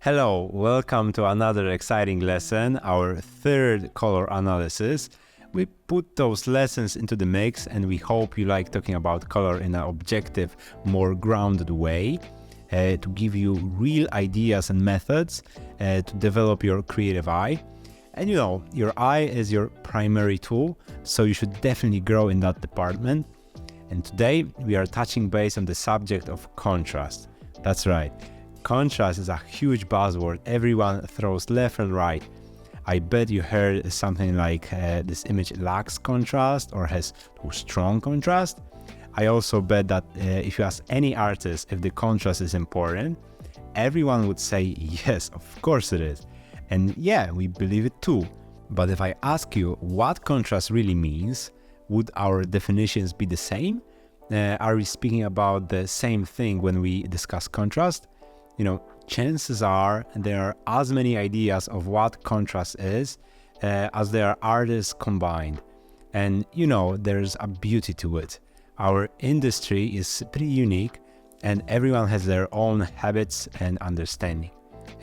Hello, welcome to another exciting lesson, our third color analysis. We put those lessons into the mix and we hope you like talking about color in an objective, more grounded way to give you real ideas and methods to develop your creative eye. And you know, your eye is your primary tool, so you should definitely grow in that department. And today we are touching base on the subject of contrast. That's right. Contrast is a huge buzzword everyone throws left and right. I bet you heard something like this image lacks contrast or has too strong contrast. I also bet that if you ask any artist if the contrast is important, everyone would say yes, of course it is. And yeah, we believe it too. But if I ask you what contrast really means, would our definitions be the same? Are we speaking about the same thing when we discuss contrast? You know, chances are there are as many ideas of what contrast is as there are artists combined. And you know, there's a beauty to it. Our industry is pretty unique and everyone has their own habits and understanding.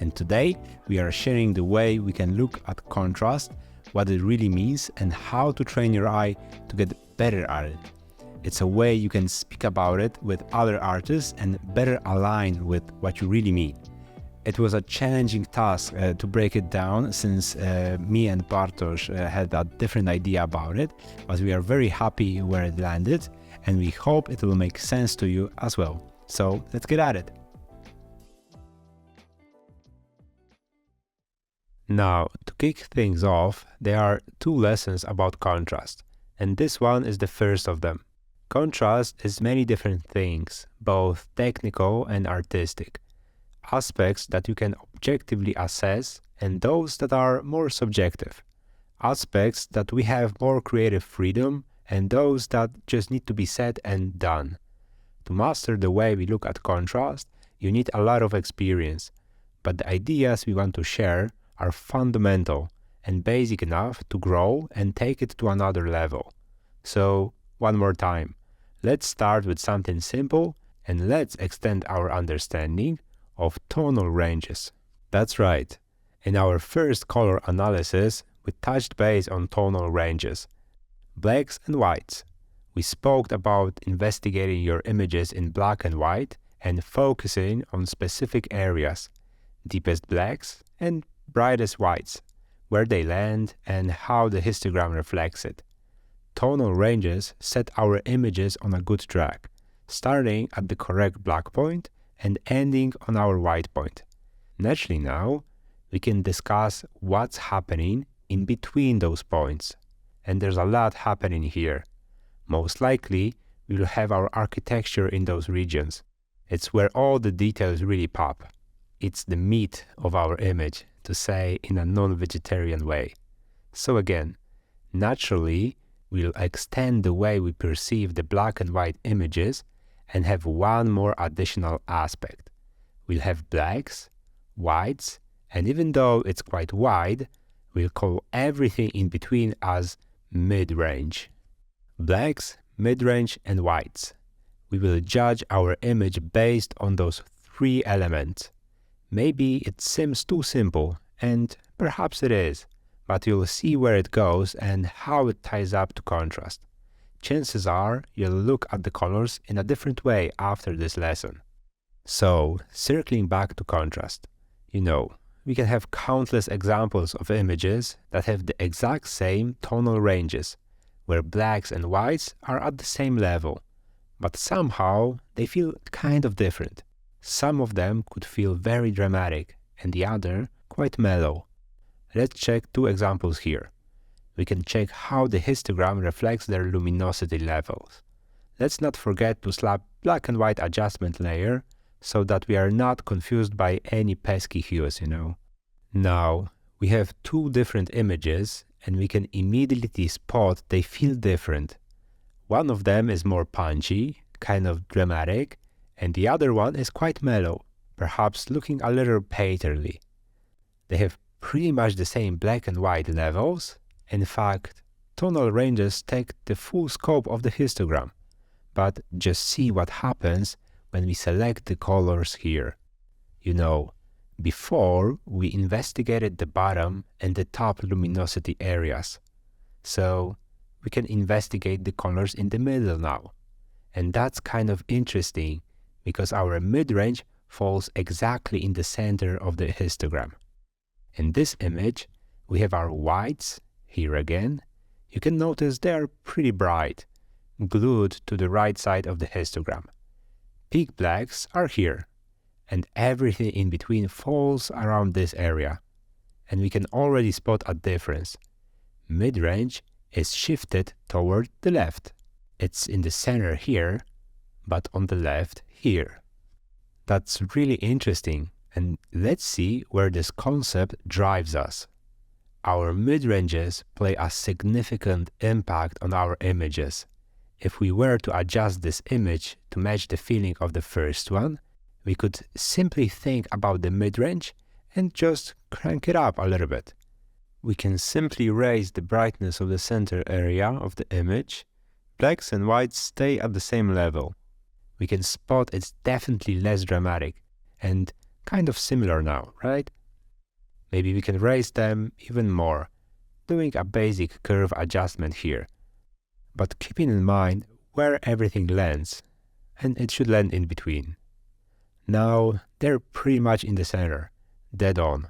And today we are sharing the way we can look at contrast, what it really means, and how to train your eye to get better at it. It's a way you can speak about it with other artists and better align with what you really mean. It was a challenging task to break it down since me and Bartosz had a different idea about it, but we are very happy where it landed and we hope it will make sense to you as well. So let's get at it. Now, to kick things off, there are two lessons about contrast, and this one is the first of them. Contrast is many different things, both technical and artistic. Aspects that you can objectively assess and those that are more subjective. Aspects that we have more creative freedom and those that just need to be said and done. To master the way we look at contrast, you need a lot of experience, but the ideas we want to share are fundamental and basic enough to grow and take it to another level. So, one more time, let's start with something simple and let's extend our understanding of tonal ranges. That's right. In our first color analysis, we touched base on tonal ranges, blacks and whites. We spoke about investigating your images in black and white and focusing on specific areas, deepest blacks and brightest whites, where they land and how the histogram reflects it. Tonal ranges set our images on a good track, starting at the correct black point and ending on our white point. Naturally now, we can discuss what's happening in between those points. And there's a lot happening here. Most likely, we will have our architecture in those regions. It's where all the details really pop. It's the meat of our image, to say in a non-vegetarian way. So again, naturally, we'll extend the way we perceive the black and white images and have one more additional aspect. We'll have blacks, whites, and even though it's quite wide, we'll call everything in between as mid-range. Blacks, mid-range, and whites. We will judge our image based on those three elements. Maybe it seems too simple, and perhaps it is, but you'll see where it goes and how it ties up to contrast. Chances are you'll look at the colors in a different way after this lesson. So, circling back to contrast, you know, we can have countless examples of images that have the exact same tonal ranges, where blacks and whites are at the same level, but somehow they feel kind of different. Some of them could feel very dramatic and the other quite mellow. Let's check two examples here. We can check how the histogram reflects their luminosity levels. Let's not forget to slap black and white adjustment layer so that we are not confused by any pesky hues, you know. Now, we have two different images and we can immediately spot they feel different. One of them is more punchy, kind of dramatic, and the other one is quite mellow, perhaps looking a little painterly. They have pretty much the same black and white levels. In fact, tonal ranges take the full scope of the histogram, but just see what happens when we select the colors here. You know, Before, we investigated the bottom and the top luminosity areas. So we can investigate the colors in the middle now. And that's kind of interesting because our mid-range falls exactly in the center of the histogram. In this image, we have our whites here again. You can notice they are pretty bright, glued to the right side of the histogram. Peak blacks are here, and everything in between falls around this area. And we can already spot a difference. Mid-range is shifted toward the left. It's in the center here, but on the left here. That's really interesting, and let's see where this concept drives us. Our mid-ranges play a significant impact on our images. If we were to adjust this image to match the feeling of the first one, we could simply think about the mid-range and just crank it up a little bit. We can simply raise the brightness of the center area of the image. Blacks and whites stay at the same level. We can spot it's definitely less dramatic and kind of similar now, right? Maybe we can raise them even more, doing a basic curve adjustment here. But keeping in mind where everything lands, and it should land in between. Now they're pretty much in the center, dead on,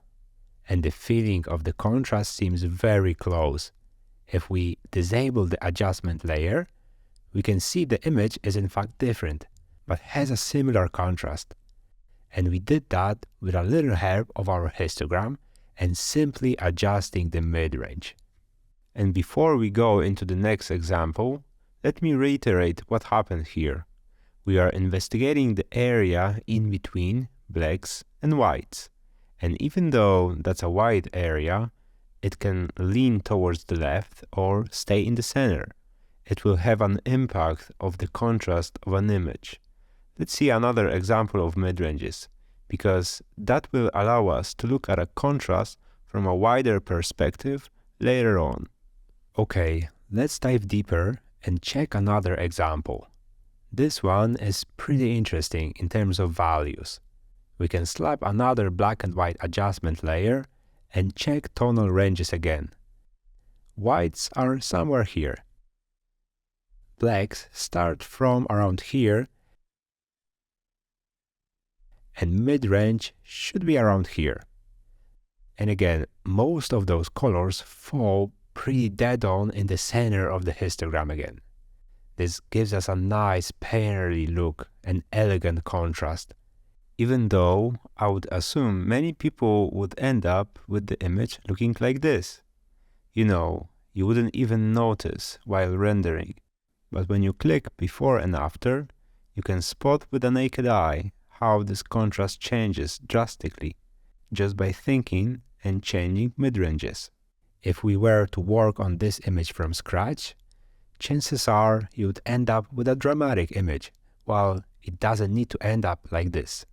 and the feeling of the contrast seems very close. If we disable the adjustment layer, we can see the image is in fact different, but has a similar contrast. And we did that with a little help of our histogram and simply adjusting the mid-range. And before we go into the next example, let me reiterate what happened here. We are investigating the area in between blacks and whites. And even though that's a wide area, it can lean towards the left or stay in the center. It will have an impact of the contrast of an image. Let's see another example of mid-ranges, because that will allow us to look at a contrast from a wider perspective later on. Okay, let's dive deeper and check another example. This one is pretty interesting in terms of values. We can slap another black and white adjustment layer and check tonal ranges again. Whites are somewhere here. Blacks start from around here, and mid-range should be around here. And again, most of those colors fall pretty dead on in the center of the histogram again. This gives us a nice painterly look and elegant contrast, even though I would assume many people would end up with the image looking like this. You know, you wouldn't even notice while rendering, but when you click before and after, you can spot with the naked eye how this contrast changes drastically just by thinking and changing mid-ranges. If we were to work on this image from scratch, chances are you'd end up with a dramatic image, while it doesn't need to end up like this.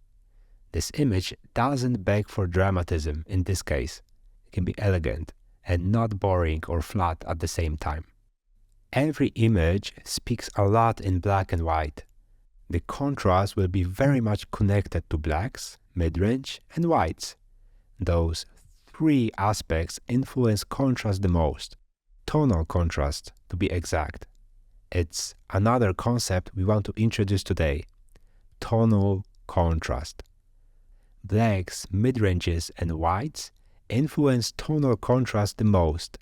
This image doesn't beg for dramatism in this case. It can be elegant and not boring or flat at the same time. Every image speaks a lot in black and white. The contrast will be very much connected to blacks, mid-range, and whites. Those three aspects influence contrast the most. Tonal contrast, to be exact. It's another concept we want to introduce today. Tonal contrast. Blacks, mid-ranges, and whites influence tonal contrast the most,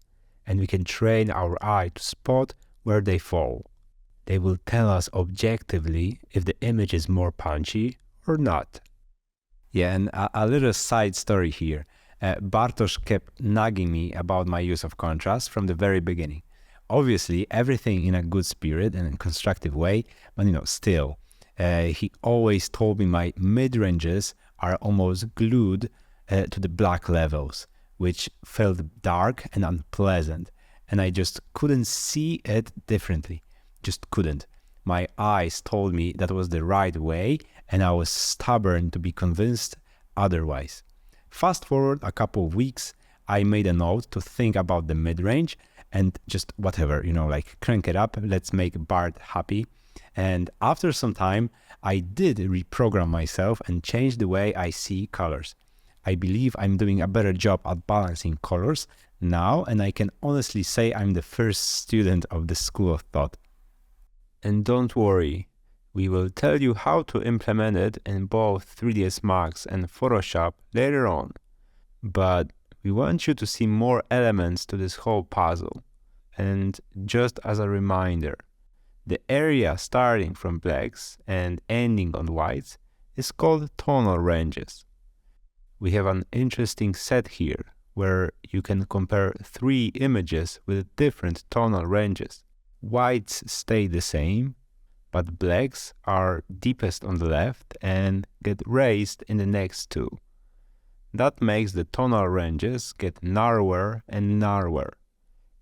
and we can train our eye to spot where they fall. They will tell us objectively if the image is more punchy or not. Yeah, and a little side story here. Bartosz kept nagging me about my use of contrast from the very beginning. Obviously, everything in a good spirit and a constructive way, but still, he always told me my mid-ranges are almost glued to the black levels, which felt dark and unpleasant, and I just couldn't see it differently. Just couldn't. My eyes told me that was the right way, and I was stubborn to be convinced otherwise. Fast forward a couple of weeks, I made a note to think about the mid-range and just whatever, like crank it up, let's make Bart happy. And after some time, I did reprogram myself and change the way I see colors. I believe I'm doing a better job at balancing colors now, and I can honestly say I'm the first student of this school of thought. And don't worry, we will tell you how to implement it in both 3ds Max and Photoshop later on. But we want you to see more elements to this whole puzzle. And just as a reminder, the area starting from blacks and ending on whites is called tonal ranges. We have an interesting set here where you can compare 3 images with different tonal ranges. Whites stay the same, but blacks are deepest on the left and get raised in the next 2. That makes the tonal ranges get narrower and narrower.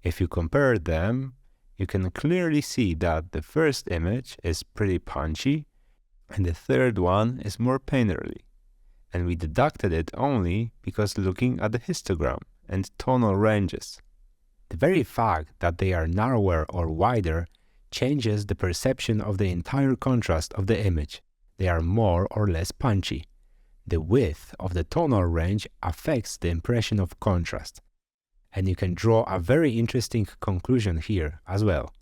If you compare them, you can clearly see that the first image is pretty punchy and the third one is more painterly. And we deducted it only because looking at the histogram and tonal ranges. The very fact that they are narrower or wider changes the perception of the entire contrast of the image. They are more or less punchy. The width of the tonal range affects the impression of contrast. And you can draw a very interesting conclusion here as well.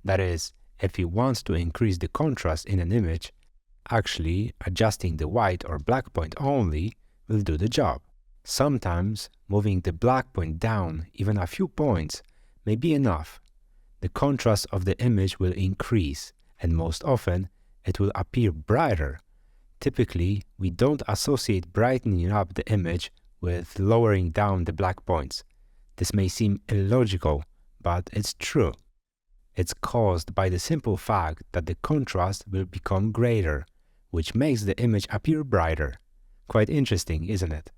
That is, if you want to increase the contrast in an image, actually adjusting the white or black point only will do the job. Sometimes moving the black point down even a few points may be enough. The contrast of the image will increase, and most often it will appear brighter. Typically, we don't associate brightening up the image with lowering down the black points. This may seem illogical, but it's true. It's caused by the simple fact that the contrast will become greater, which makes the image appear brighter. Quite interesting, isn't it?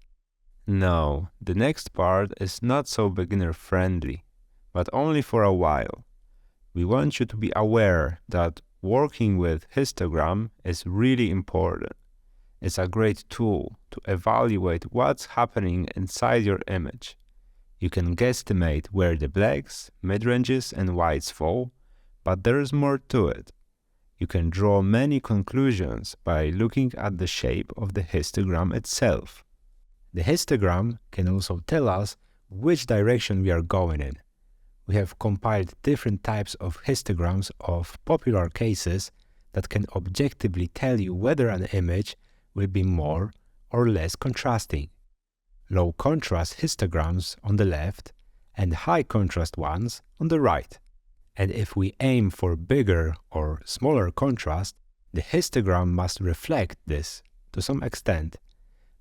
Now, the next part is not so beginner-friendly, but only for a while. We want you to be aware that working with histogram is really important. It's a great tool to evaluate what's happening inside your image. You can guesstimate where the blacks, midranges, and whites fall, but there's more to it. You can draw many conclusions by looking at the shape of the histogram itself. The histogram can also tell us which direction we are going in. We have compiled different types of histograms of popular cases that can objectively tell you whether an image will be more or less contrasting. Low contrast histograms on the left and high contrast ones on the right. And if we aim for bigger or smaller contrast, the histogram must reflect this to some extent.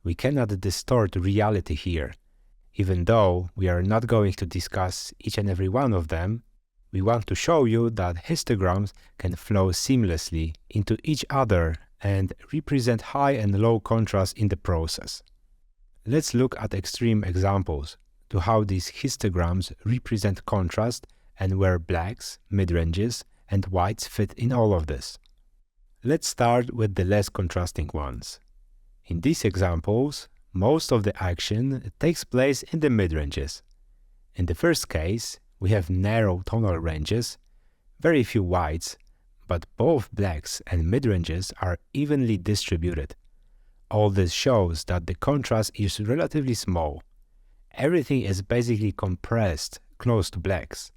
We cannot distort reality here. Even though we are not going to discuss each and every one of them, we want to show you that histograms can flow seamlessly into each other and represent high and low contrast in the process. Let's look at extreme examples to how these histograms represent contrast and where blacks, midranges, and whites fit in all of this. Let's start with the less contrasting ones. In these examples, most of the action takes place in the midranges. In the first case, we have narrow tonal ranges, very few whites, but both blacks and midranges are evenly distributed. All this shows that the contrast is relatively small. Everything is basically compressed close to blacks.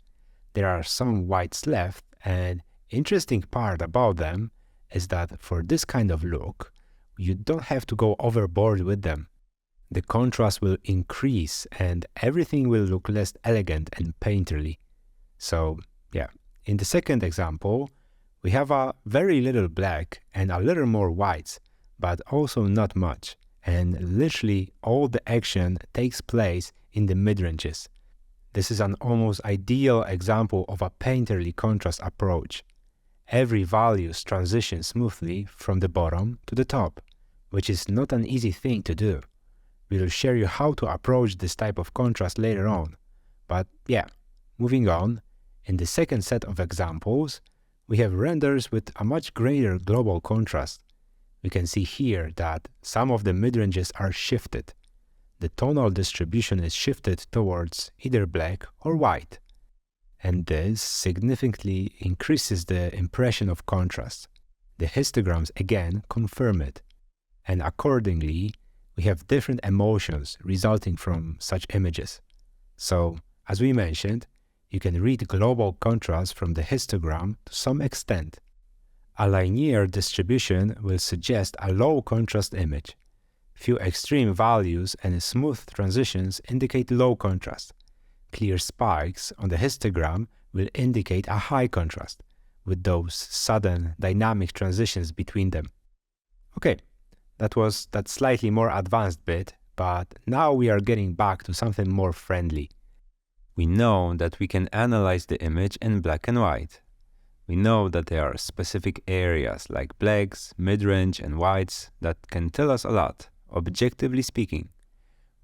There are some whites left, and interesting part about them is that for this kind of look, you don't have to go overboard with them. The contrast will increase and everything will look less elegant and painterly. So, yeah, in the second example, we have a very little black and a little more whites, but also not much. And literally all the action takes place in the midranges. This is an almost ideal example of a painterly contrast approach. Every value transitions smoothly from the bottom to the top, which is not an easy thing to do. We'll share you how to approach this type of contrast later on. But yeah, moving on, in the second set of examples, we have renders with a much greater global contrast. We can see here that some of the midranges are shifted. The tonal distribution is shifted towards either black or white. And this significantly increases the impression of contrast. The histograms again confirm it. And accordingly, We have different emotions resulting from such images. So, as we mentioned, you can read global contrast from the histogram to some extent. A linear distribution will suggest a low contrast image. Few extreme values and smooth transitions indicate low contrast. Clear spikes on the histogram will indicate a high contrast, with those sudden dynamic transitions between them. Okay, that was that slightly more advanced bit, but now we are getting back to something more friendly. We know that we can analyze the image in black and white. We know that there are specific areas like blacks, mid-range and whites that can tell us a lot, objectively speaking.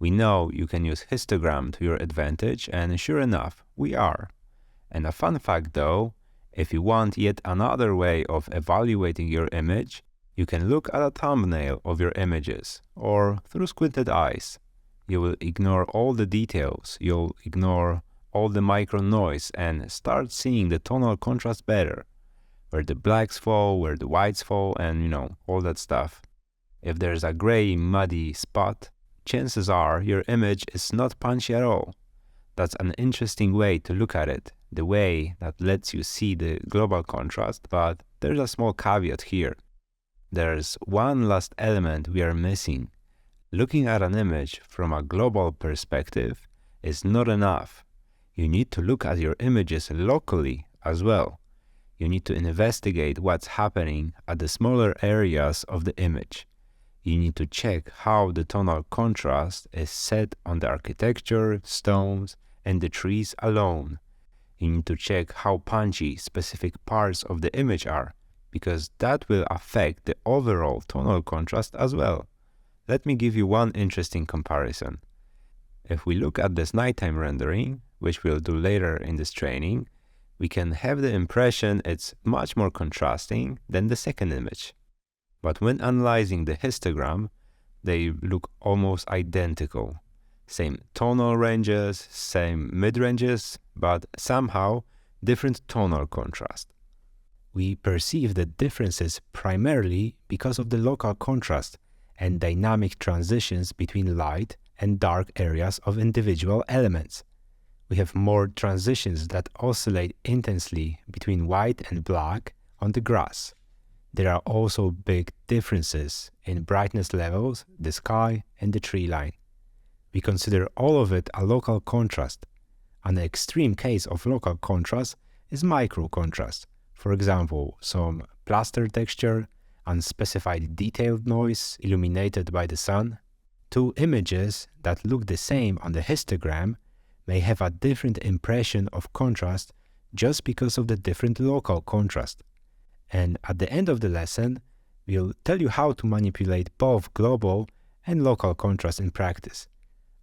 We know you can use histogram to your advantage, and sure enough, we are. And a fun fact though, if you want yet another way of evaluating your image, you can look at a thumbnail of your images, or through squinted eyes. You will ignore all the details, you'll ignore all the micro noise and start seeing the tonal contrast better. Where the blacks fall, where the whites fall, and all that stuff. If there's a gray, muddy spot, chances are your image is not punchy at all. That's an interesting way to look at it, the way that lets you see the global contrast, but there's a small caveat here. There's one last element we are missing. Looking at an image from a global perspective is not enough. You need to look at your images locally as well. You need to investigate what's happening at the smaller areas of the image. You need to check how the tonal contrast is set on the architecture, stones, and the trees alone. You need to check how punchy specific parts of the image are, because that will affect the overall tonal contrast as well. Let me give you one interesting comparison. If we look at this nighttime rendering, which we'll do later in this training, we can have the impression it's much more contrasting than the second image. But when analyzing the histogram, they look almost identical. Same tonal ranges, same mid-ranges, but somehow different tonal contrast. We perceive the differences primarily because of the local contrast and dynamic transitions between light and dark areas of individual elements. We have more transitions that oscillate intensely between white and black on the grass. There are also big differences in brightness levels, the sky, and the tree line. We consider all of it a local contrast. An extreme case of local contrast is micro contrast. For example, some plaster texture, unspecified detailed noise illuminated by the sun. Two images that look the same on the histogram may have a different impression of contrast just because of the different local contrast. And at the end of the lesson, we'll tell you how to manipulate both global and local contrast in practice.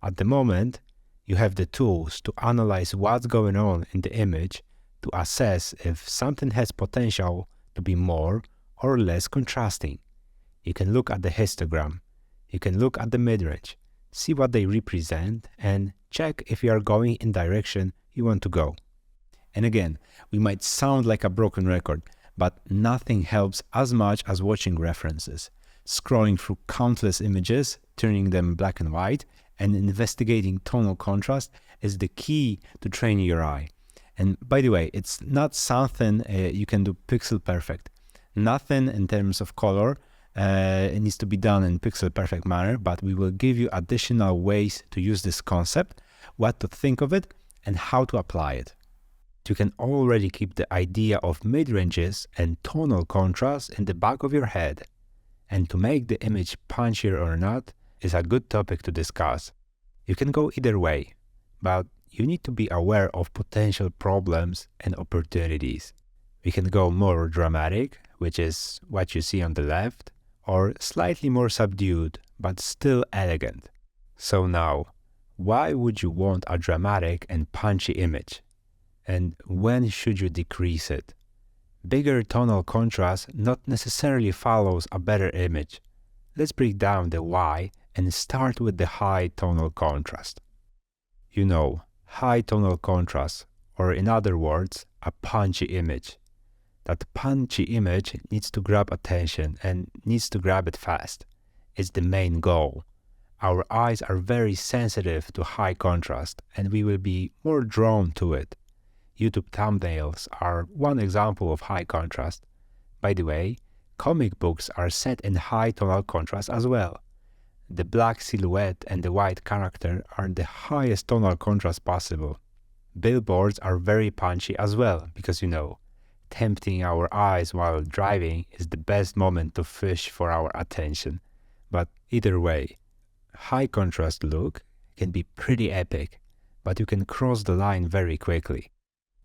At the moment, you have the tools to analyze what's going on in the image to assess if something has potential to be more or less contrasting. You can look at the histogram, you can look at the midrange, see what they represent, and check if you are going in direction you want to go. And again, we might sound like a broken record, but nothing helps as much as watching references, scrolling through countless images, turning them black and white, and investigating tonal contrast is the key to training your eye. And by the way, it's not something you can do pixel perfect. Nothing in terms of color it needs to be done in pixel perfect manner, but we will give you additional ways to use this concept, what to think of it, and how to apply it. You can already keep the idea of mid-ranges and tonal contrast in the back of your head. And to make the image punchier or not is a good topic to discuss. You can go either way, but you need to be aware of potential problems and opportunities. We can go more dramatic, which is what you see on the left, or slightly more subdued, but still elegant. So now, why would you want a dramatic and punchy image? And when should you decrease it? Bigger tonal contrast not necessarily follows a better image. Let's break down the why and start with the high tonal contrast. You know, high tonal contrast, or in other words, a punchy image. That punchy image needs to grab attention and needs to grab it fast. It's the main goal. Our eyes are very sensitive to high contrast, and we will be more drawn to it. YouTube thumbnails are one example of high contrast. By the way, comic books are set in high tonal contrast as well. The black silhouette and the white character are the highest tonal contrast possible. Billboards are very punchy as well, because tempting our eyes while driving is the best moment to fish for our attention. But either way, high contrast look can be pretty epic, but you can cross the line very quickly.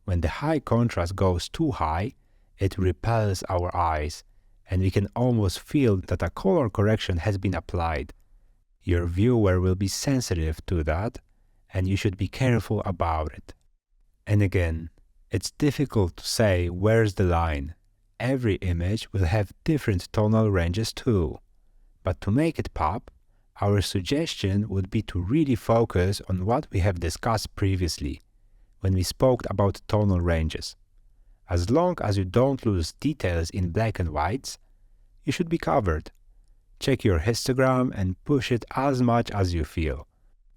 When the high contrast goes too high, it repels our eyes, and we can almost feel that a color correction has been applied. Your viewer will be sensitive to that, and you should be careful about it. And again, it's difficult to say where's the line. Every image will have different tonal ranges too. But to make it pop, our suggestion would be to really focus on what we have discussed previously, when we spoke about tonal ranges. As long as you don't lose details in black and whites, you should be covered. Check your histogram and push it as much as you feel.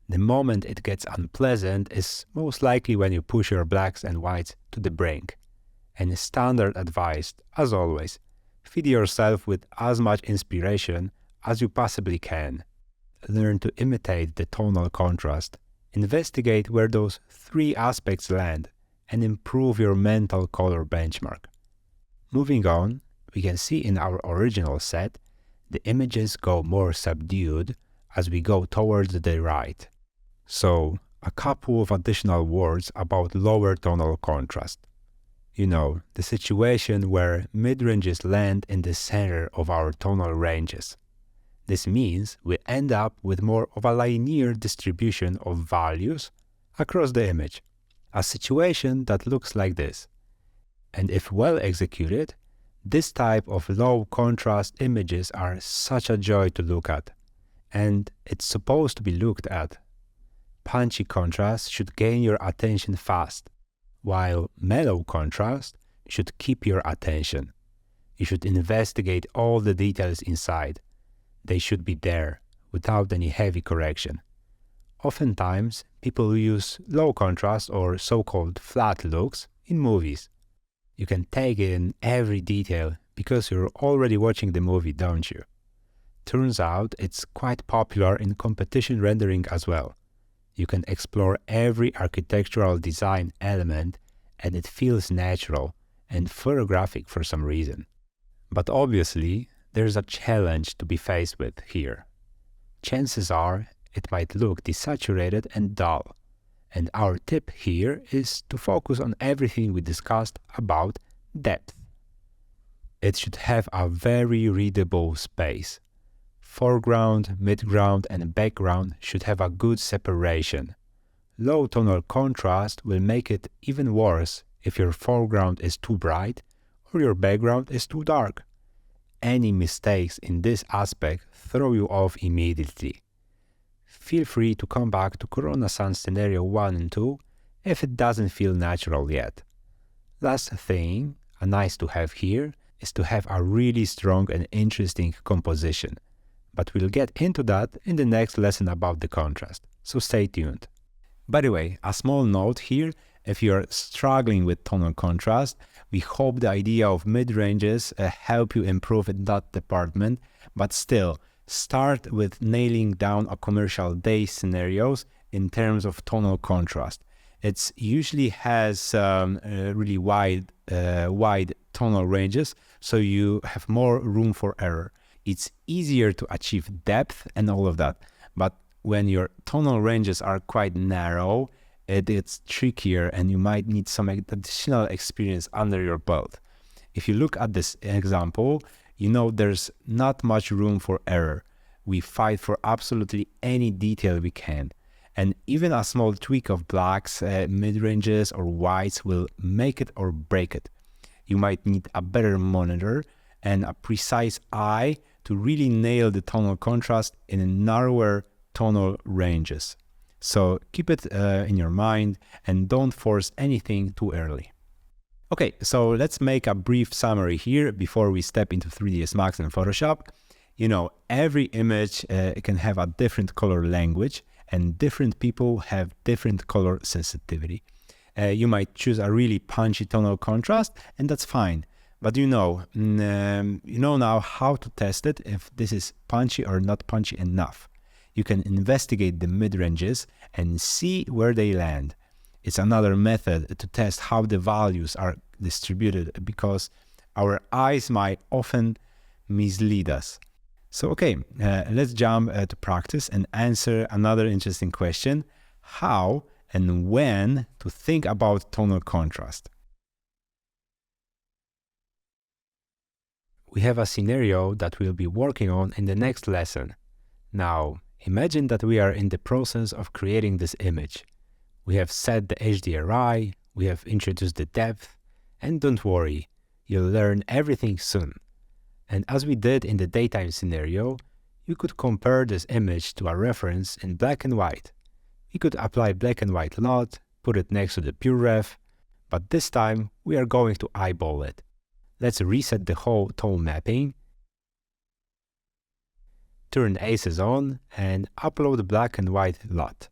The moment it gets unpleasant is most likely when you push your blacks and whites to the brink. And standard advice, as always, feed yourself with as much inspiration as you possibly can. Learn to imitate the tonal contrast. Investigate where those three aspects land and improve your mental color benchmark. Moving on, we can see in our original set, the images go more subdued as we go towards the right. So, a couple of additional words about lower tonal contrast. The situation where mid-ranges land in the center of our tonal ranges. This means we end up with more of a linear distribution of values across the image, a situation that looks like this. And if well executed, this type of low contrast images are such a joy to look at, and it's supposed to be looked at. Punchy contrast should gain your attention fast, while mellow contrast should keep your attention. You should investigate all the details inside. They should be there, without any heavy correction. Oftentimes, people use low contrast or so-called flat looks in movies. You can take in every detail because you're already watching the movie, don't you? Turns out it's quite popular in competition rendering as well. You can explore every architectural design element and it feels natural and photographic for some reason. But obviously, there's a challenge to be faced with here. Chances are it might look desaturated and dull, and our tip here is to focus on everything we discussed about depth. It should have a very readable space. Foreground, midground, and background should have a good separation. Low tonal contrast will make it even worse if your foreground is too bright or your background is too dark. Any mistakes in this aspect throw you off immediately. Feel free to come back to Corona Sun scenario 1 and 2 if it doesn't feel natural yet. Last thing, a nice to have here, is to have a really strong and interesting composition. But we'll get into that in the next lesson about the contrast, so stay tuned. By the way, a small note here, if you're struggling with tonal contrast, we hope the idea of mid-ranges help you improve in that department, but still, start with nailing down a commercial day scenarios in terms of tonal contrast. It usually has really wide tonal ranges, so you have more room for error. It's easier to achieve depth and all of that, but when your tonal ranges are quite narrow, it's trickier and you might need some additional experience under your belt. If you look at this example, you know there's not much room for error. We fight for absolutely any detail we can. And even a small tweak of blacks, mid-ranges or whites will make it or break it. You might need a better monitor and a precise eye to really nail the tonal contrast in narrower tonal ranges. So keep it in your mind and don't force anything too early. Okay, so let's make a brief summary here before we step into 3ds Max and Photoshop. Every image can have a different color language, and different people have different color sensitivity. You might choose a really punchy tonal contrast, and that's fine. But you know now how to test it if this is punchy or not punchy enough. You can investigate the mid-ranges and see where they land. It's another method to test how the values are distributed, because our eyes might often mislead us. So okay, let's jump to practice and answer another interesting question: how and when to think about tonal contrast. We have a scenario that we'll be working on in the next lesson. Now, imagine that we are in the process of creating this image. We have set the HDRI, we have introduced the depth, and don't worry, you'll learn everything soon. And as we did in the daytime scenario, you could compare this image to a reference in black and white. We could apply black and white LUT, put it next to the pure ref, but this time we are going to eyeball it. Let's reset the whole tone mapping, turn ACES on, and upload black and white LUT.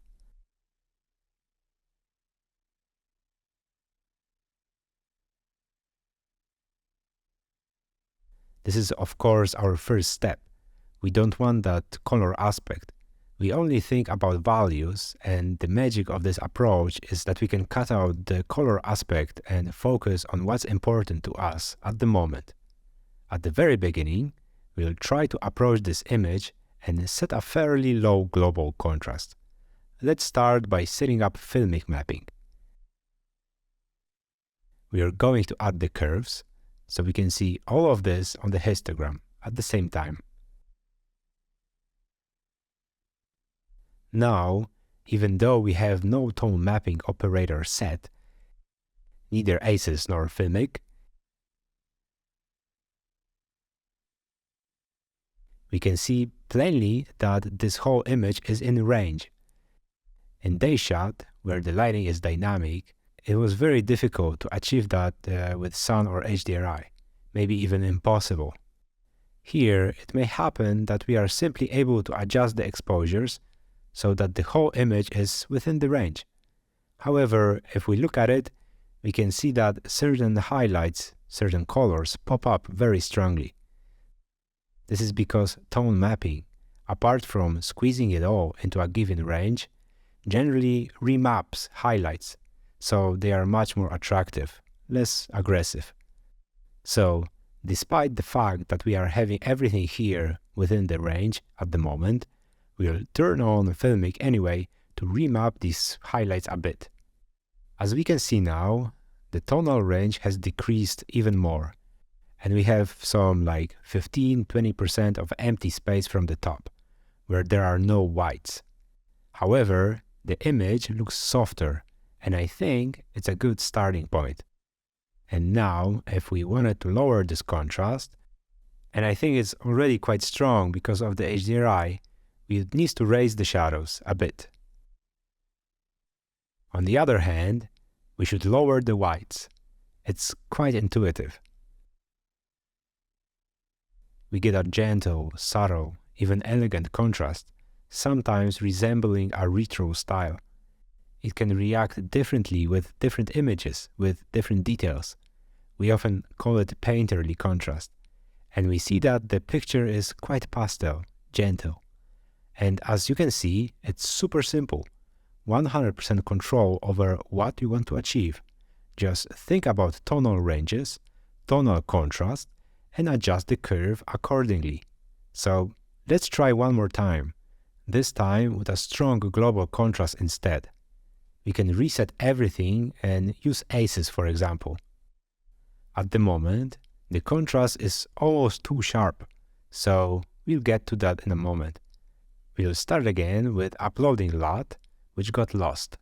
This is of course our first step. We don't want that color aspect. We only think about values, and the magic of this approach is that we can cut out the color aspect and focus on what's important to us at the moment. At the very beginning, we'll try to approach this image and set a fairly low global contrast. Let's start by setting up filmic mapping. We are going to add the curves, so we can see all of this on the histogram at the same time. Now, even though we have no tone mapping operator set, neither ACES nor filmic, we can see plainly that this whole image is in range. In day shot, where the lighting is dynamic, it was very difficult to achieve that with sun or HDRI, maybe even impossible. Here, it may happen that we are simply able to adjust the exposures so that the whole image is within the range. However, if we look at it, we can see that certain highlights, certain colors pop up very strongly. This is because tone mapping, apart from squeezing it all into a given range, generally remaps highlights, so they are much more attractive, less aggressive. So, despite the fact that we are having everything here within the range at the moment, we'll turn on filmic anyway to remap these highlights a bit. As we can see now, the tonal range has decreased even more, and we have some like 15–20% of empty space from the top, where there are no whites. However, the image looks softer, and I think it's a good starting point. And now, if we wanted to lower this contrast, and I think it's already quite strong because of the HDRI, we need to raise the shadows a bit. On the other hand, we should lower the whites. It's quite intuitive. We get a gentle, subtle, even elegant contrast, sometimes resembling a retro style. It can react differently with different images, with different details. We often call it painterly contrast, and we see that the picture is quite pastel, gentle. And as you can see, it's super simple. 100% control over what you want to achieve. Just think about tonal ranges, tonal contrast, and adjust the curve accordingly. So let's try one more time, this time with a strong global contrast instead. We can reset everything and use ACES, for example. At the moment, the contrast is almost too sharp, so we'll get to that in a moment. We'll start again with uploading LUT, which got lost.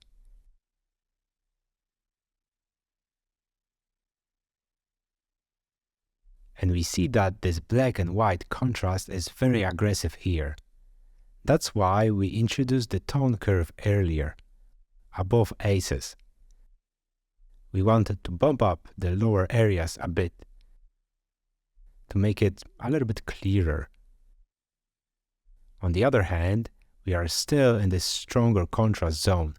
And we see that this black and white contrast is very aggressive here. That's why we introduced the tone curve earlier, above ACES. We wanted to bump up the lower areas a bit, to make it a little bit clearer. On the other hand, we are still in this stronger contrast zone.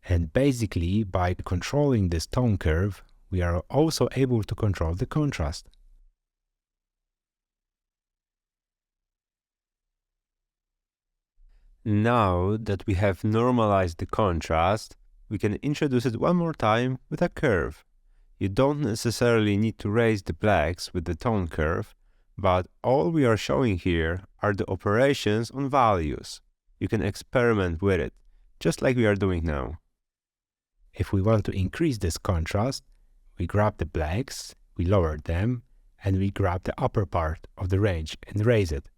And basically, by controlling this tone curve, we are also able to control the contrast. Now that we have normalized the contrast, we can introduce it one more time with a curve. You don't necessarily need to raise the blacks with the tone curve, but all we are showing here are the operations on values. You can experiment with it, just like we are doing now. If we want to increase this contrast, we grab the blacks, we lower them, and we grab the upper part of the range and raise it.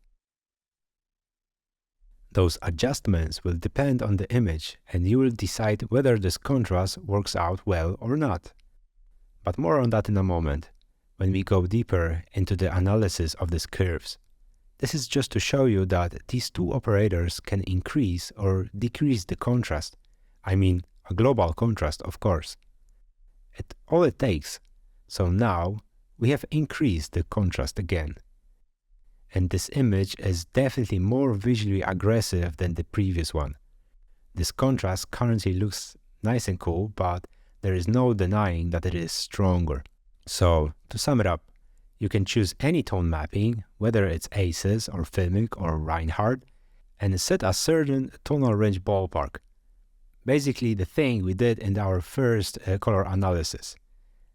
Those adjustments will depend on the image, and you will decide whether this contrast works out well or not. But more on that in a moment, when we go deeper into the analysis of these curves. This is just to show you that these two operators can increase or decrease the contrast. I mean, a global contrast, of course. All it takes. So now, we have increased the contrast again. And this image is definitely more visually aggressive than the previous one. This contrast currently looks nice and cool, but there is no denying that it is stronger. So, to sum it up, you can choose any tone mapping, whether it's ACES or Filmic or Reinhardt, and set a certain tonal range ballpark. Basically the thing we did in our first color analysis.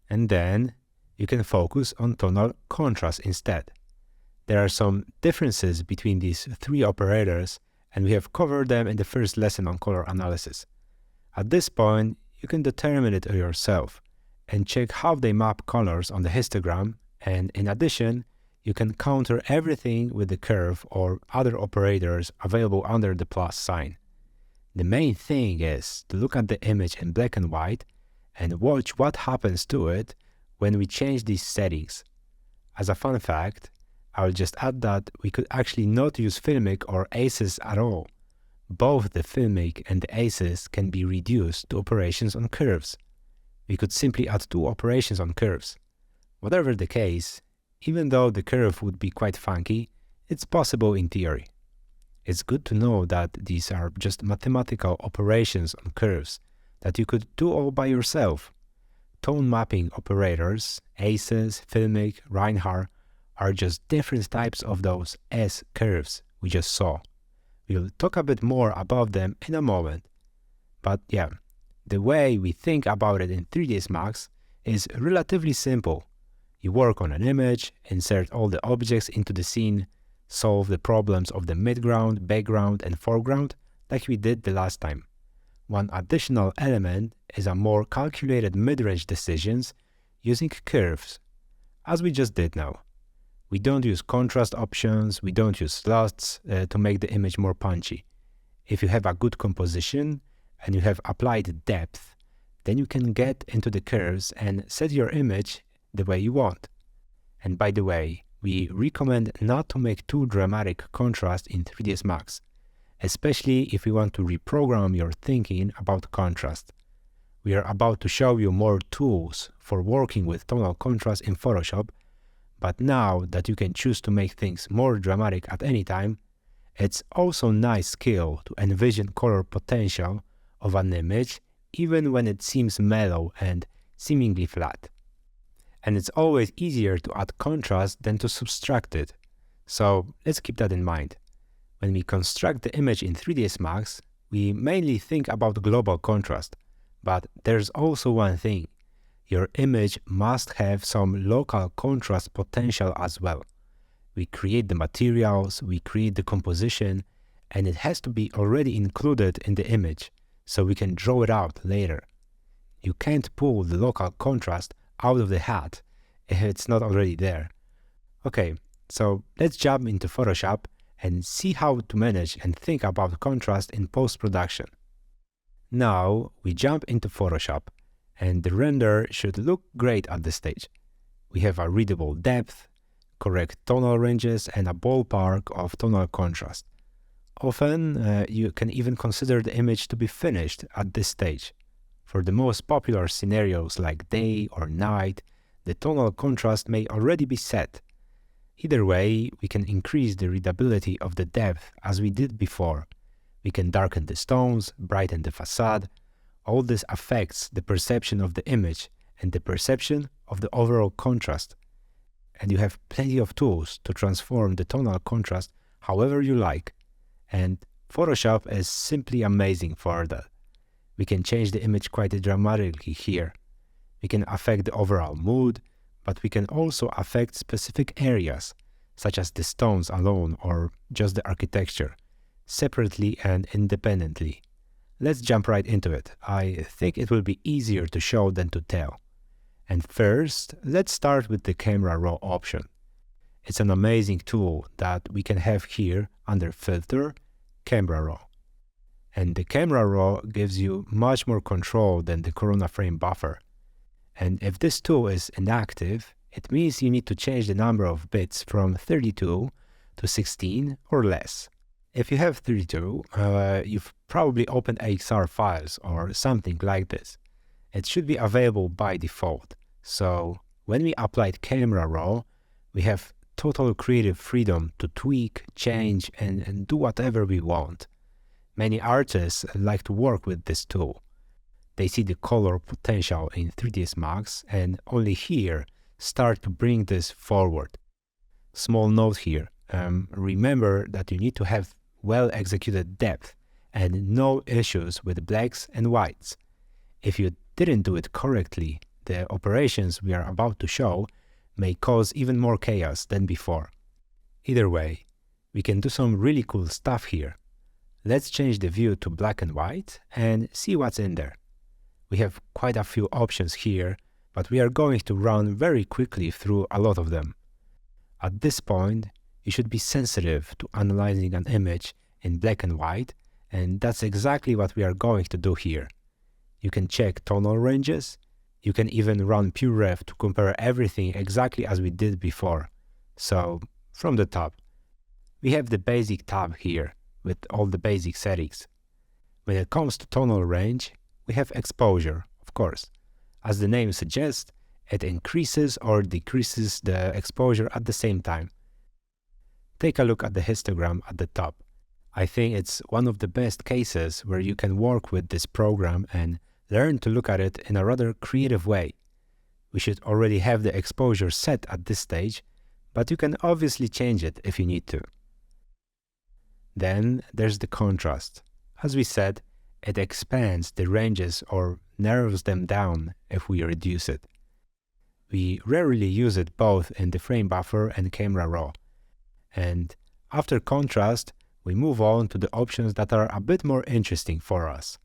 And then you can focus on tonal contrast instead. There are some differences between these three operators, and we have covered them in the first lesson on color analysis. At this point, you can determine it yourself and check how they map colors on the histogram, and in addition, you can counter everything with the curve or other operators available under the plus sign. The main thing is to look at the image in black and white and watch what happens to it when we change these settings. As a fun fact, I'll just add that we could actually not use Filmic or ACES at all. Both the Filmic and the ACES can be reduced to operations on curves. We could simply add two operations on curves. Whatever the case, even though the curve would be quite funky, it's possible in theory. It's good to know that these are just mathematical operations on curves that you could do all by yourself. Tone mapping operators, ACES, Filmic, Reinhardt, are just different types of those S curves we just saw. We'll talk a bit more about them in a moment. But yeah, the way we think about it in 3ds Max is relatively simple. You work on an image, insert all the objects into the scene, solve the problems of the midground, background, and foreground like we did the last time. One additional element is a more calculated mid-range decisions using curves, as we just did now. We don't use contrast options, we don't use slots to make the image more punchy. If you have a good composition and you have applied depth, then you can get into the curves and set your image the way you want. And by the way, we recommend not to make too dramatic contrast in 3ds Max, especially if you want to reprogram your thinking about contrast. We are about to show you more tools for working with tonal contrast in Photoshop, but now that you can choose to make things more dramatic at any time, it's also a nice skill to envision color potential of an image even when it seems mellow and seemingly flat. And it's always easier to add contrast than to subtract it. So let's keep that in mind. When we construct the image in 3ds Max, we mainly think about global contrast, but there's also one thing. Your image must have some local contrast potential as well. We create the materials, we create the composition, and it has to be already included in the image, so we can draw it out later. You can't pull the local contrast out of the hat if it's not already there. Okay, so let's jump into Photoshop and see how to manage and think about contrast in post-production. Now we jump into Photoshop, and the render should look great at this stage. We have a readable depth, correct tonal ranges, and a ballpark of tonal contrast. Often, you can even consider the image to be finished at this stage. For the most popular scenarios like day or night, the tonal contrast may already be set. Either way, we can increase the readability of the depth as we did before. We can darken the stones, brighten the facade. All this affects the perception of the image and the perception of the overall contrast. And you have plenty of tools to transform the tonal contrast however you like. And Photoshop is simply amazing for that. We can change the image quite dramatically here. We can affect the overall mood, but we can also affect specific areas, such as the stones alone or just the architecture, separately and independently. Let's jump right into it. I think it will be easier to show than to tell. And first, let's start with the camera raw option. It's an amazing tool that we can have here under Filter, Camera Raw. And the camera raw gives you much more control than the Corona frame buffer. And if this tool is inactive, it means you need to change the number of bits from 32 to 16 or less. If you have 32, you've probably opened AXR files or something like this. It should be available by default. So when we applied camera raw, we have total creative freedom to tweak, change, and do whatever we want. Many artists like to work with this tool. They see the color potential in 3ds Max and only here start to bring this forward. Small note here, remember that you need to have well executed depth and no issues with blacks and whites. If you didn't do it correctly, the operations we are about to show may cause even more chaos than before. Either way, we can do some really cool stuff here. Let's change the view to black and white and see what's in there. We have quite a few options here, but we are going to run very quickly through a lot of them. At this point, you should be sensitive to analyzing an image in black and white, and that's exactly what we are going to do here. You can check tonal ranges. You can even run PureRef to compare everything exactly as we did before. So, from the top, we have the basic tab here with all the basic settings. When it comes to tonal range, we have exposure, of course. As the name suggests, it increases or decreases the exposure at the same time. Take a look at the histogram at the top. I think it's one of the best cases where you can work with this program and learn to look at it in a rather creative way. We should already have the exposure set at this stage, but you can obviously change it if you need to. Then there's the contrast. As we said, it expands the ranges or narrows them down if we reduce it. We rarely use it both in the frame buffer and camera raw. And after contrast, we move on to the options that are a bit more interesting for us.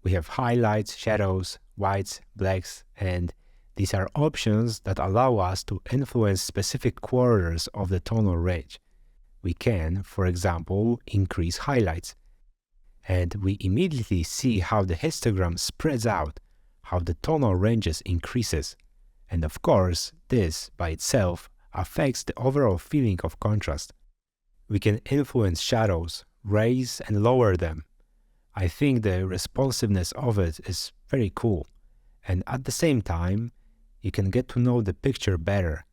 We have highlights, shadows, whites, blacks, and these are options that allow us to influence specific quarters of the tonal range. We can, for example, increase highlights. And we immediately see how the histogram spreads out, how the tonal ranges increases. And of course, this by itself affects the overall feeling of contrast. We can influence shadows, raise and lower them. I think the responsiveness of it is very cool. And at the same time, you can get to know the picture better.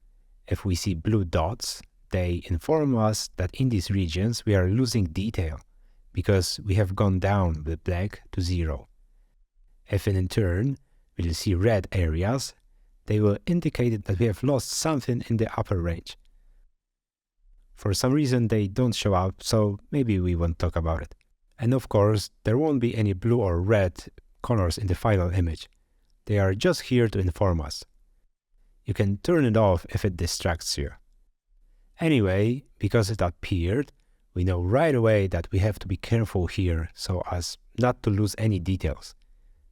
If we see blue dots, they inform us that in these regions we are losing detail, because we have gone down with black to 0. If in turn we'll see red areas, they will indicate that we have lost something in the upper range. For some reason they don't show up, so maybe we won't talk about it. And of course, there won't be any blue or red colors in the final image. They are just here to inform us. You can turn it off if it distracts you. Anyway, because it appeared, we know right away that we have to be careful here so as not to lose any details.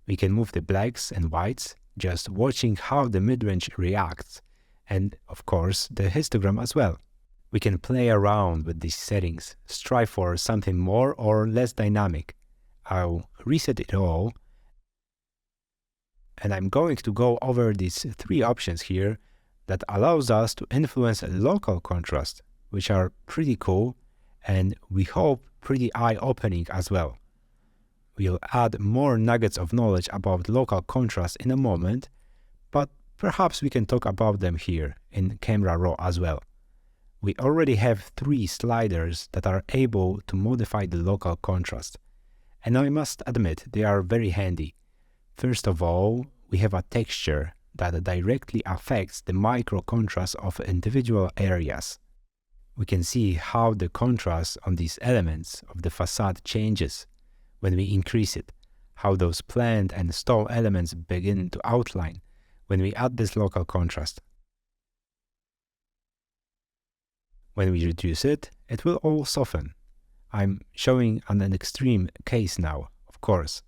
We can move the blacks and whites, just watching how the midrange reacts, and of course the histogram as well. We can play around with these settings, strive for something more or less dynamic. I'll reset it all, and I'm going to go over these 3 options here that allows us to influence a local contrast, which are pretty cool and we hope pretty eye-opening as well. We'll add more nuggets of knowledge about local contrast in a moment, but perhaps we can talk about them here in Camera Raw as well. we already have 3 sliders that are able to modify the local contrast. And I must admit, they are very handy. First of all, we have a texture that directly affects the micro contrast of individual areas. We can see how the contrast on these elements of the facade changes when we increase it, how those plant and stone elements begin to outline when we add this local contrast. When we reduce it, it will all soften. I'm showing an extreme case now, of course.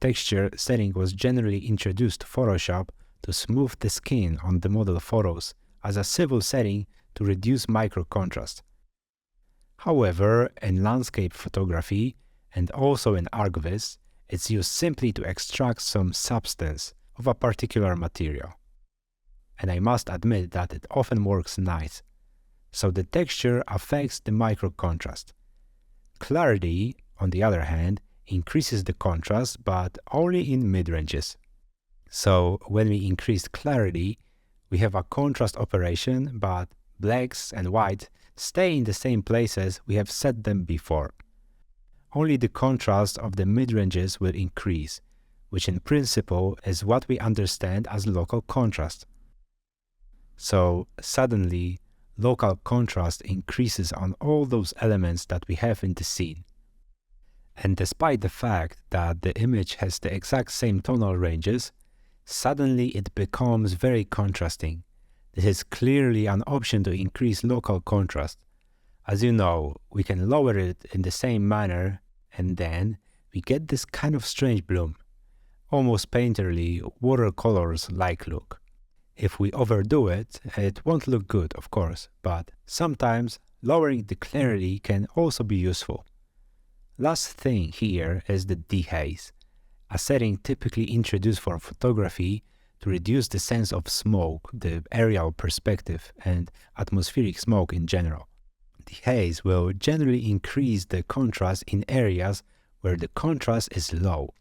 Texture setting was generally introduced to Photoshop to smooth the skin on the model photos as a civil setting to reduce micro contrast. However, in landscape photography and also in ArcGIS, it's used simply to extract some substance of a particular material. And I must admit that it often works nice. So the texture affects the micro contrast. Clarity, on the other hand, increases the contrast, but only in mid-ranges. So when we increase clarity, we have a contrast operation, but blacks and whites stay in the same places we have set them before. Only the contrast of the mid-ranges will increase, which in principle is what we understand as local contrast. So suddenly, local contrast increases on all those elements that we have in the scene. And despite the fact that the image has the exact same tonal ranges, suddenly it becomes very contrasting. This is clearly an option to increase local contrast. As you know, we can lower it in the same manner, and then we get this kind of strange bloom, almost painterly, watercolors-like look. If we overdo it, it won't look good, of course, but sometimes lowering the clarity can also be useful. Last thing here is the dehaze, a setting typically introduced for photography to reduce the sense of smoke, the aerial perspective, and atmospheric smoke in general. Dehaze will generally increase the contrast in areas where the contrast is low.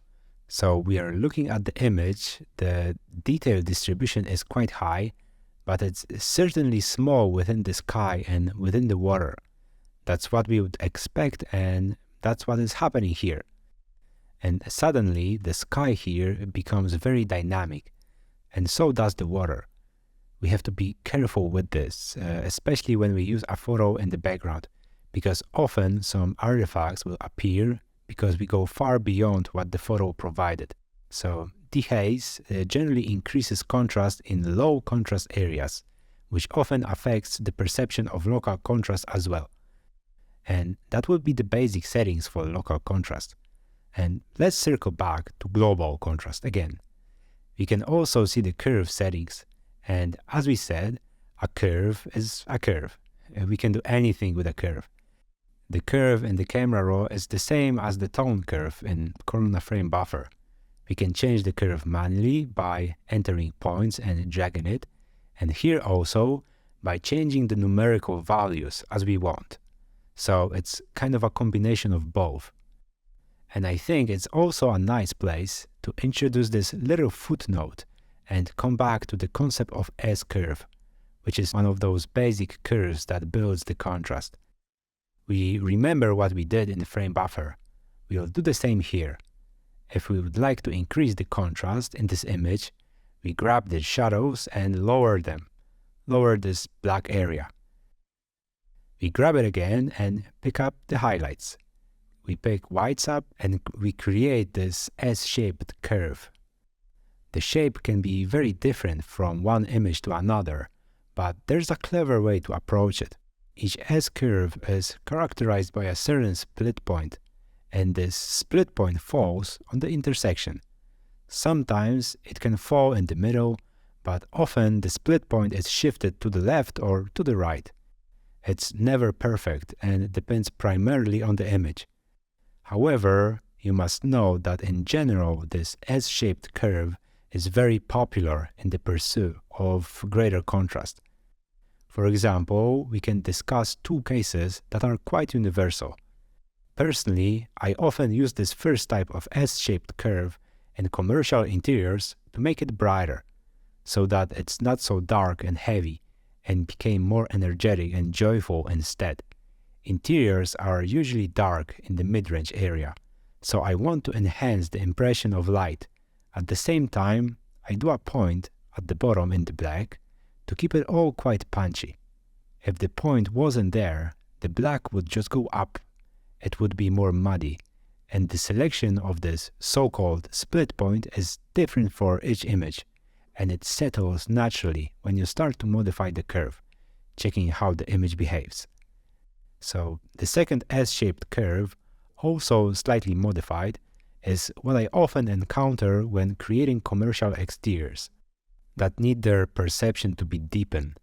So we are looking at the image, the detail distribution is quite high, but it's certainly small within the sky and within the water. That's what we would expect, and that's what is happening here. And suddenly the sky here becomes very dynamic, and so does the water. We have to be careful with this, especially when we use a photo in the background, because often some artifacts will appear because we go far beyond what the photo provided. So dehaze generally increases contrast in low contrast areas, which often affects the perception of local contrast as well. And that would be the basic settings for local contrast. And let's circle back to global contrast again. We can also see the curve settings. And as we said, a curve is a curve. We can do anything with a curve. The curve in the camera raw is the same as the tone curve in Corona Frame Buffer. We can change the curve manually by entering points and dragging it, and here also by changing the numerical values as we want. So it's kind of a combination of both. And I think it's also a nice place to introduce this little footnote and come back to the concept of S-curve, which is one of those basic curves that builds the contrast. We remember what we did in the frame buffer. We'll do the same here. If we would like to increase the contrast in this image, we grab the shadows and lower them. Lower this black area. We grab it again and pick up the highlights. We pick whites up and we create this S-shaped curve. The shape can be very different from one image to another, but there's a clever way to approach it. Each S-curve is characterized by a certain split point, and this split point falls on the intersection. Sometimes it can fall in the middle, but often the split point is shifted to the left or to the right. It's never perfect and it depends primarily on the image. However, you must know that in general this S-shaped curve is very popular in the pursuit of greater contrast. For example, we can discuss two cases that are quite universal. Personally, I often use this first type of S-shaped curve in commercial interiors to make it brighter, so that it's not so dark and heavy, and became more energetic and joyful instead. Interiors are usually dark in the mid-range area, so I want to enhance the impression of light. At the same time, I do a point at the bottom in the black to keep it all quite punchy. If the point wasn't there, the black would just go up. It would be more muddy, and the selection of this so-called split point is different for each image, and it settles naturally when you start to modify the curve, checking how the image behaves. So the second S-shaped curve, also slightly modified, is what I often encounter when creating commercial exteriors that need their perception to be deepened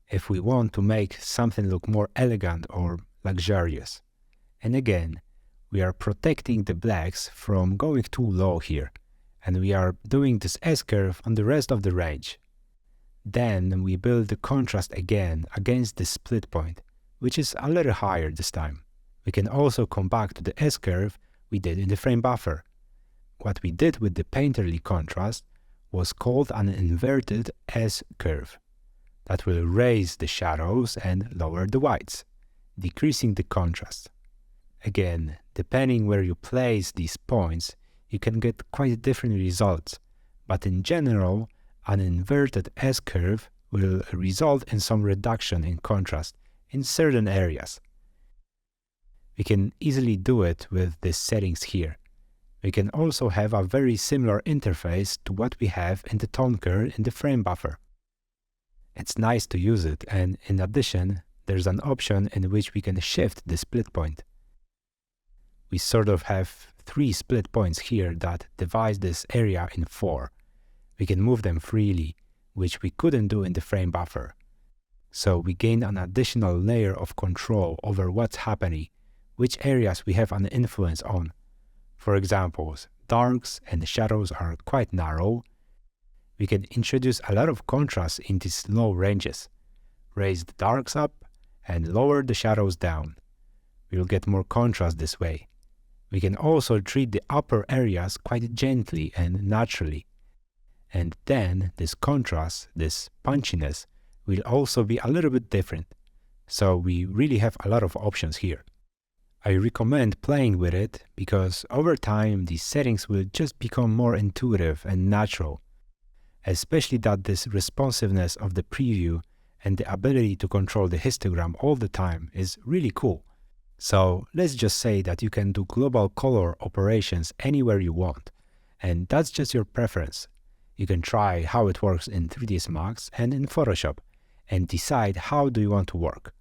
if we want to make something look more elegant or luxurious. And again, we are protecting the blacks from going too low here, and we are doing this S-curve on the rest of the range. Then we build the contrast again against the split point, which is a little higher this time. We can also come back to the S-curve we did in the frame buffer. What we did with the painterly contrast was called an inverted S-curve that will raise the shadows and lower the whites, decreasing the contrast. Again, depending where you place these points, you can get quite different results, but in general, an inverted S-curve will result in some reduction in contrast in certain areas. We can easily do it with these settings here. We can also have a very similar interface to what we have in the tone curve in the frame buffer. It's nice to use it, and in addition, there's an option in which we can shift the split point. We sort of have 3 split points here that divide this area in 4. We can move them freely, which we couldn't do in the frame buffer. So we gain an additional layer of control over what's happening, which areas we have an influence on. For example, darks and shadows are quite narrow. We can introduce a lot of contrast in these low ranges, raise the darks up and lower the shadows down. We'll get more contrast this way. We can also treat the upper areas quite gently and naturally. And then this contrast, this punchiness, will also be a little bit different. So we really have a lot of options here. I recommend playing with it because over time these settings will just become more intuitive and natural, especially that this responsiveness of the preview and the ability to control the histogram all the time is really cool. So let's just say that you can do global color operations anywhere you want, and that's just your preference. You can try how it works in 3ds Max and in Photoshop, and decide how do you want to work.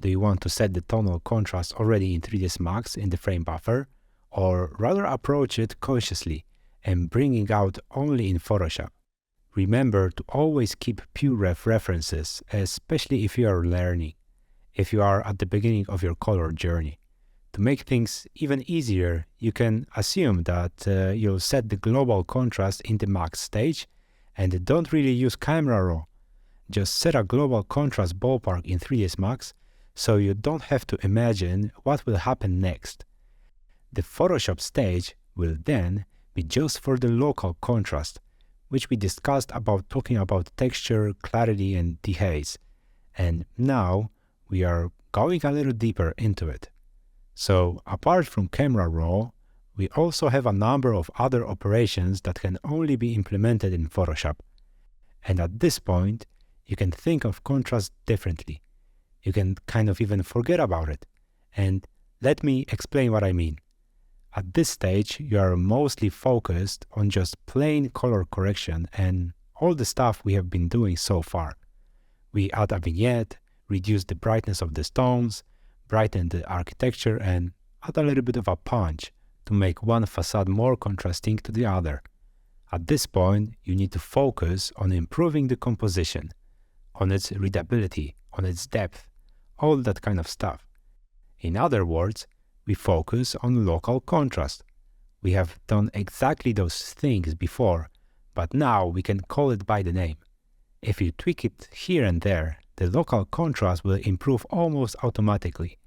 Do you want to set the tonal contrast already in 3ds Max in the frame buffer, or rather approach it consciously and bring it out only in Photoshop? Remember to always keep pure references, especially if you are learning, if you are at the beginning of your color journey. To make things even easier, you can assume that you'll set the global contrast in the max stage and don't really use camera raw. Just set a global contrast ballpark in 3ds Max so you don't have to imagine what will happen next. The Photoshop stage will then be just for the local contrast, which we discussed about talking about texture, clarity and dehaze. And now we are going a little deeper into it. So apart from camera raw, we also have a number of other operations that can only be implemented in Photoshop. And at this point, you can think of contrast differently. You can kind of even forget about it. And let me explain what I mean. At this stage, you are mostly focused on just plain color correction and all the stuff we have been doing so far. We add a vignette, reduce the brightness of the stones, brighten the architecture, and add a little bit of a punch to make one facade more contrasting to the other. At this point, you need to focus on improving the composition, on its readability, on its depth, all that kind of stuff. In other words, we focus on local contrast. We have done exactly those things before, but now we can call it by the name. If you tweak it here and there, the local contrast will improve almost automatically.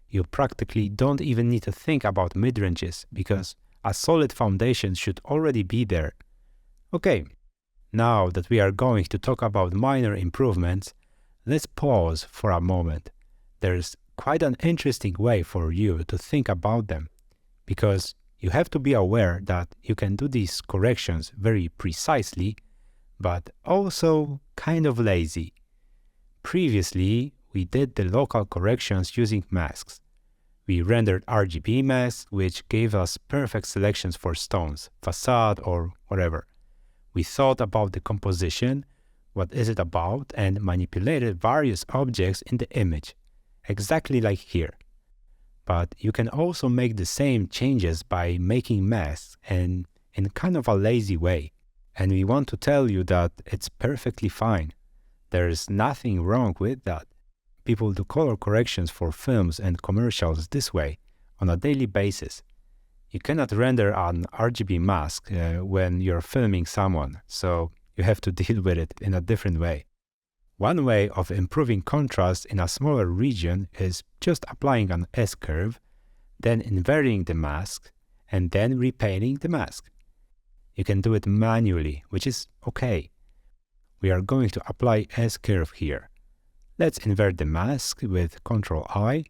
You practically don't even need to think about midranges because a solid foundation should already be there. Okay, now that we are going to talk about minor improvements, Let's pause for a moment. There's quite an interesting way for you to think about them, because you have to be aware that you can do these corrections very precisely, but also kind of lazy. Previously, we did the local corrections using masks. We rendered RGB masks, which gave us perfect selections for stones, facade, or whatever. We thought about the composition, what is it about, and manipulated various objects in the image, exactly like here. But you can also make the same changes by making masks and in kind of a lazy way. And we want to tell you that it's perfectly fine. There's nothing wrong with that. People do color corrections for films and commercials this way, on a daily basis. You cannot render an RGB mask when you're filming someone, so you have to deal with it in a different way. One way of improving contrast in a smaller region is just applying an S-curve, then inverting the mask, and then repainting the mask. You can do it manually, which is okay. We are going to apply S-curve here. Let's invert the mask with Ctrl-I,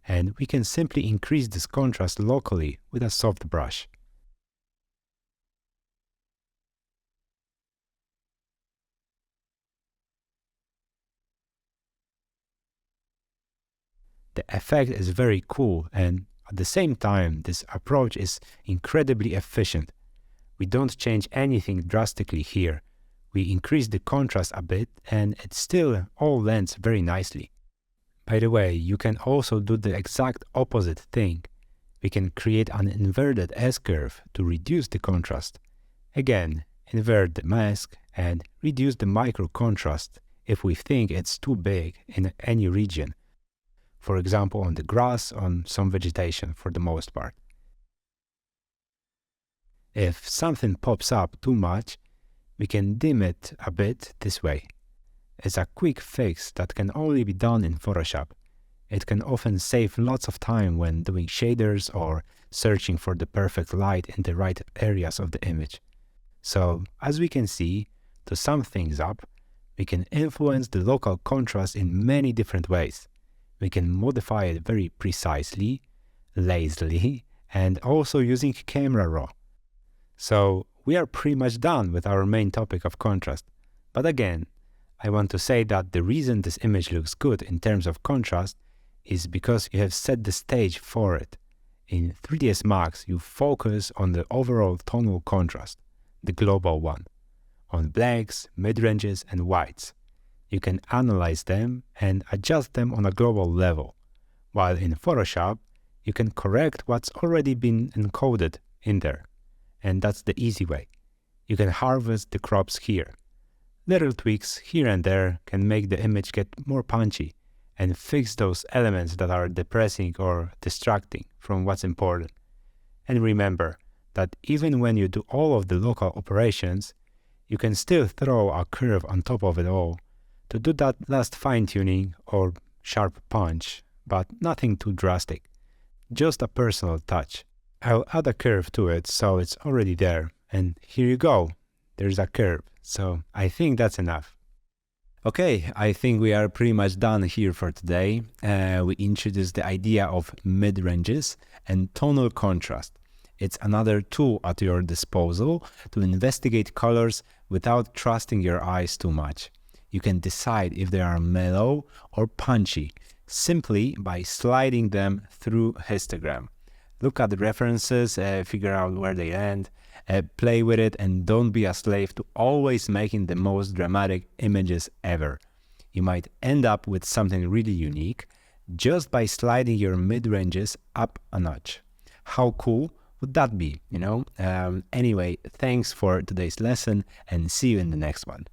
and we can simply increase this contrast locally with a soft brush. The effect is very cool, and at the same time, this approach is incredibly efficient. We don't change anything drastically here. We increase the contrast a bit, and it still all blends very nicely. By the way, you can also do the exact opposite thing. We can create an inverted S-curve to reduce the contrast. Again, invert the mask and reduce the micro contrast if we think it's too big in any region. For example, on the grass, on some vegetation for the most part. If something pops up too much, we can dim it a bit this way. It's a quick fix that can only be done in Photoshop. It can often save lots of time when doing shaders or searching for the perfect light in the right areas of the image. So, as we can see, to sum things up, we can influence the local contrast in many different ways. We can modify it very precisely, lazily, and also using camera raw. So, we are pretty much done with our main topic of contrast. But again, I want to say that the reason this image looks good in terms of contrast is because you have set the stage for it. In 3ds Max, you focus on the overall tonal contrast, the global one, on blacks, mid-ranges, and whites. You can analyze them and adjust them on a global level, while in Photoshop, you can correct what's already been encoded in there. And that's the easy way. You can harvest the crops here. Little tweaks here and there can make the image get more punchy and fix those elements that are depressing or distracting from what's important. And remember that even when you do all of the local operations, you can still throw a curve on top of it all to do that last fine-tuning or sharp punch, but nothing too drastic. Just a personal touch. I'll add a curve to it so it's already there, and here you go, there's a curve, so I think that's enough. Okay, I think we are pretty much done here for today. We introduced the idea of mid-ranges and tonal contrast. It's another tool at your disposal to investigate colors without trusting your eyes too much. You can decide if they are mellow or punchy simply by sliding them through histogram. Look at the references, figure out where they end, play with it, and don't be a slave to always making the most dramatic images ever. You might end up with something really unique just by sliding your mid-ranges up a notch. How cool would that be, you know? Anyway, thanks for today's lesson and see you in the next one.